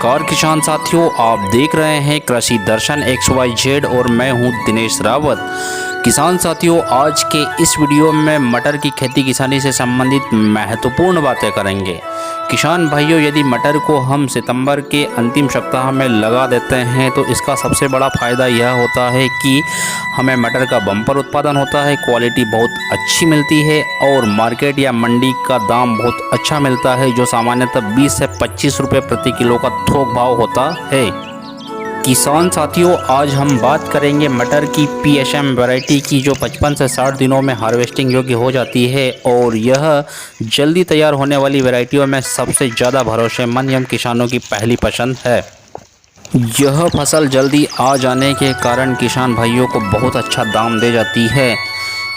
नमस्कार किसान साथियों, आप देख रहे हैं कृषि दर्शन XYZ और मैं हूं दिनेश रावत। किसान साथियों, आज के इस वीडियो में मटर की खेती किसानी से संबंधित महत्वपूर्ण बातें करेंगे। किसान भाइयों, यदि मटर को हम सितंबर के अंतिम सप्ताह में लगा देते हैं तो इसका सबसे बड़ा फ़ायदा यह होता है कि हमें मटर का बम्पर उत्पादन होता है, क्वालिटी बहुत अच्छी मिलती है और मार्केट या मंडी का दाम बहुत अच्छा मिलता है, जो सामान्यतः 20 से 25 रुपये प्रति किलो का थोक भाव होता है। किसान साथियों, आज हम बात करेंगे मटर की PSM वैरायटी की, जो 55 से 60 दिनों में हार्वेस्टिंग योग्य हो जाती है और यह जल्दी तैयार होने वाली वैरायटियों में सबसे ज़्यादा भरोसेमंद एवं किसानों की पहली पसंद है। यह फसल जल्दी आ जाने के कारण किसान भाइयों को बहुत अच्छा दाम दे जाती है।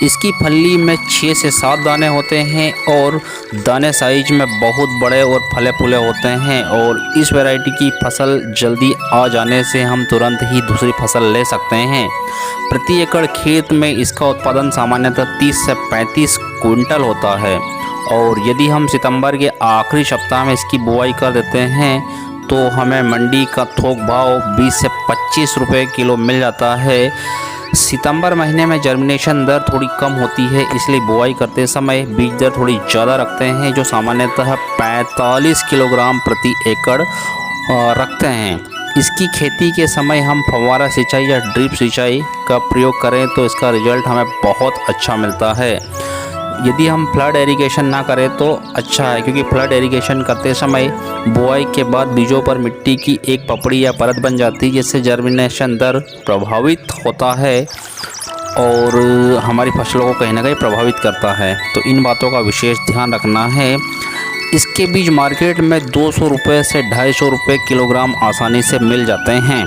इसकी फली में 6 से 7 दाने होते हैं और दाने साइज में बहुत बड़े और फले फूले होते हैं और इस वैरायटी की फसल जल्दी आ जाने से हम तुरंत ही दूसरी फसल ले सकते हैं। प्रति एकड़ खेत में इसका उत्पादन सामान्यतः 30 से 35 क्विंटल होता है और यदि हम सितंबर के आखिरी सप्ताह में इसकी बुआई कर देते हैं तो हमें मंडी का थोक भाव 20 से 25 रुपये किलो मिल जाता है। सितंबर महीने में जर्मिनेशन दर थोड़ी कम होती है, इसलिए बुआई करते समय बीज दर थोड़ी ज़्यादा रखते हैं, जो सामान्यतः 45 किलोग्राम प्रति एकड़ रखते हैं। इसकी खेती के समय हम फव्वारा सिंचाई या ड्रिप सिंचाई का प्रयोग करें तो इसका रिजल्ट हमें बहुत अच्छा मिलता है। यदि हम फ्लड इरिगेशन ना करें तो अच्छा है, क्योंकि फ्लड इरिगेशन करते समय बुआई के बाद बीजों पर मिट्टी की एक पपड़ी या परत बन जाती है, जिससे जर्मिनेशन दर प्रभावित होता है और हमारी फसलों को कहीं ना कहीं प्रभावित करता है। तो इन बातों का विशेष ध्यान रखना है। इसके बीज मार्केट में 200 रुपये से 250 रुपये किलोग्राम आसानी से मिल जाते हैं।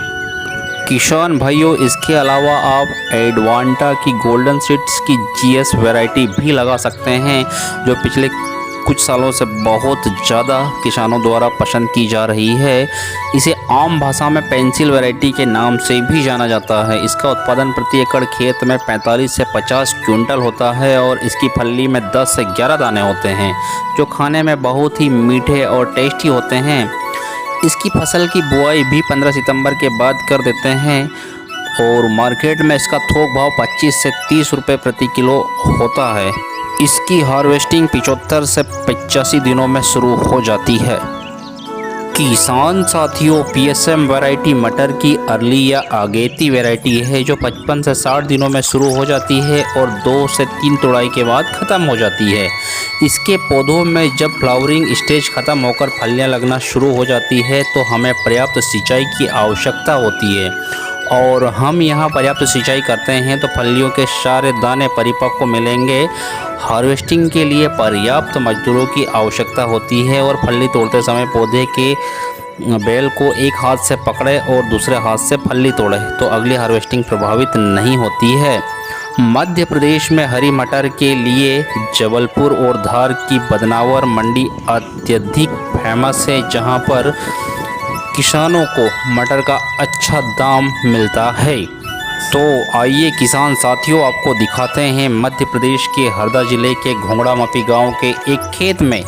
किसान भाइयों, इसके अलावा आप एडवांटा की गोल्डन सीड्स की GS वैरायटी भी लगा सकते हैं, जो पिछले कुछ सालों से बहुत ज़्यादा किसानों द्वारा पसंद की जा रही है। इसे आम भाषा में पेंसिल वैरायटी के नाम से भी जाना जाता है। इसका उत्पादन प्रति एकड़ खेत में 45 से 50 क्विंटल होता है और इसकी फली में 10 से 11 दाने होते हैं, जो खाने में बहुत ही मीठे और टेस्टी होते हैं। इसकी फसल की बुआई भी 15 सितंबर के बाद कर देते हैं और मार्केट में इसका थोक भाव 25 से 30 रुपये प्रति किलो होता है। इसकी हार्वेस्टिंग 75 से 85 दिनों में शुरू हो जाती है। किसान साथियों, PSM वैरायटी मटर की अर्ली या अगेती वैरायटी है, जो 55 से 60 दिनों में शुरू हो जाती है और 2 से 3 तुड़ाई के बाद ख़त्म हो जाती है। इसके पौधों में जब फ्लावरिंग स्टेज ख़त्म होकर फलियां लगना शुरू हो जाती है तो हमें पर्याप्त सिंचाई की आवश्यकता होती है और हम यहाँ पर्याप्त सिंचाई करते हैं तो फलियों के सारे दाने परिपक्व मिलेंगे। हार्वेस्टिंग के लिए पर्याप्त मजदूरों की आवश्यकता होती है और फली तोड़ते समय पौधे के बेल को एक हाथ से पकड़े और दूसरे हाथ से फली तोड़े तो अगली हार्वेस्टिंग प्रभावित नहीं होती है। मध्य प्रदेश में हरी मटर के लिए जबलपुर और धार की बदनावर मंडी अत्यधिक फेमस है, जहां पर किसानों को मटर का अच्छा दाम मिलता है। तो आइए किसान साथियों, आपको दिखाते हैं मध्य प्रदेश के हरदा जिले के घोंगड़ा मपी गांव के एक खेत में,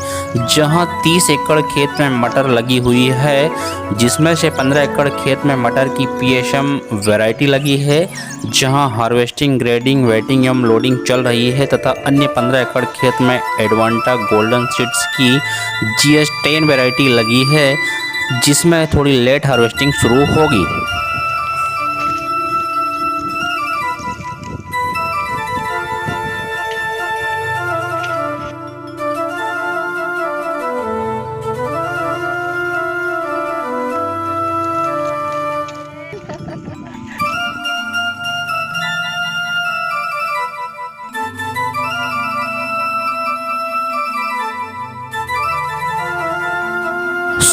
जहां 30 एकड़ खेत में मटर लगी हुई है, जिसमें से 15 एकड़ खेत में मटर की PSM वैरायटी लगी है, जहां हार्वेस्टिंग, ग्रेडिंग, वेटिंग एवं लोडिंग चल रही है, तथा अन्य 15 एकड़ खेत में एडवांटा गोल्डन सीड्स की GS 10 वैरायटी लगी है, जिसमें थोड़ी लेट हार्वेस्टिंग शुरू होगी।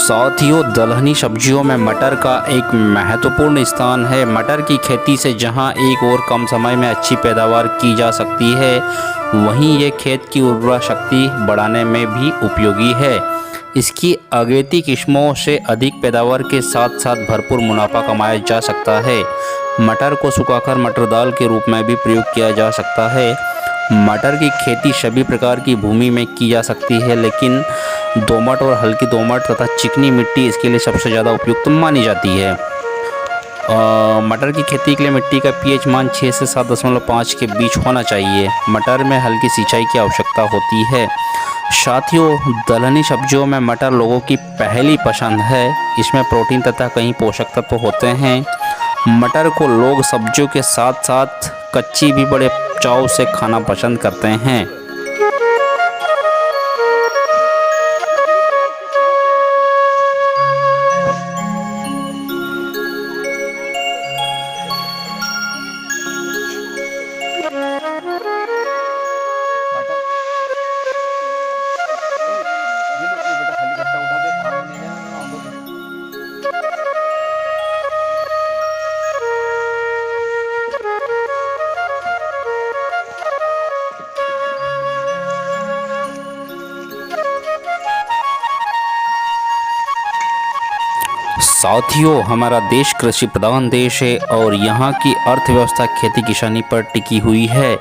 साथियों, दलहनी सब्जियों में मटर का एक महत्वपूर्ण स्थान है। मटर की खेती से जहां एक और कम समय में अच्छी पैदावार की जा सकती है, वहीं ये खेत की उर्वरा शक्ति बढ़ाने में भी उपयोगी है। इसकी अगेती किस्मों से अधिक पैदावार के साथ साथ भरपूर मुनाफा कमाया जा सकता है। मटर को सुखाकर मटर दाल के रूप में भी प्रयोग किया जा सकता है मटर की खेती सभी प्रकार की भूमि में की जा सकती है, लेकिन दोमट और हल्की दोमट तथा चिकनी मिट्टी इसके लिए सबसे ज़्यादा उपयुक्त मानी जाती है। मटर की खेती के लिए मिट्टी का पीएच मान 6 से 7.5 के बीच होना चाहिए। मटर में हल्की सिंचाई की आवश्यकता होती है। साथियों, दलहनी सब्जियों में मटर लोगों की पहली पसंद है। इसमें प्रोटीन तथा कई पोषक तत्व होते हैं। मटर को लोग सब्जियों के साथ साथ कच्ची भी बड़े चाव से खाना पसंद करते हैं। साथियों, हमारा देश कृषि प्रधान देश है और यहाँ की अर्थव्यवस्था खेती किसानी पर टिकी हुई है।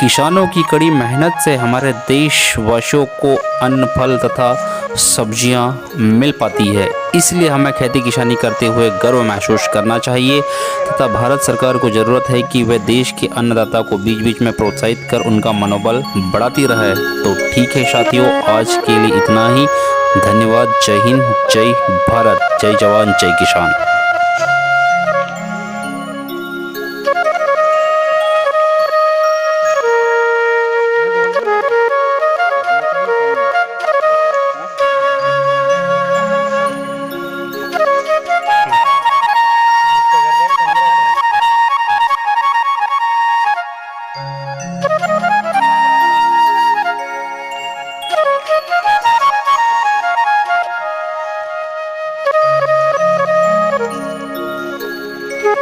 किसानों की कड़ी मेहनत से हमारे देशवासियों को अन्न, फल तथा सब्जियाँ मिल पाती है। इसलिए हमें खेती किसानी करते हुए गर्व महसूस करना चाहिए तथा भारत सरकार को ज़रूरत है कि वह देश के अन्नदाता को बीच बीच में प्रोत्साहित कर उनका मनोबल बढ़ाती रहे। तो ठीक है साथियों, आज के लिए इतना ही। धन्यवाद। जय हिंद, जय भारत, जय जवान, जय किसान।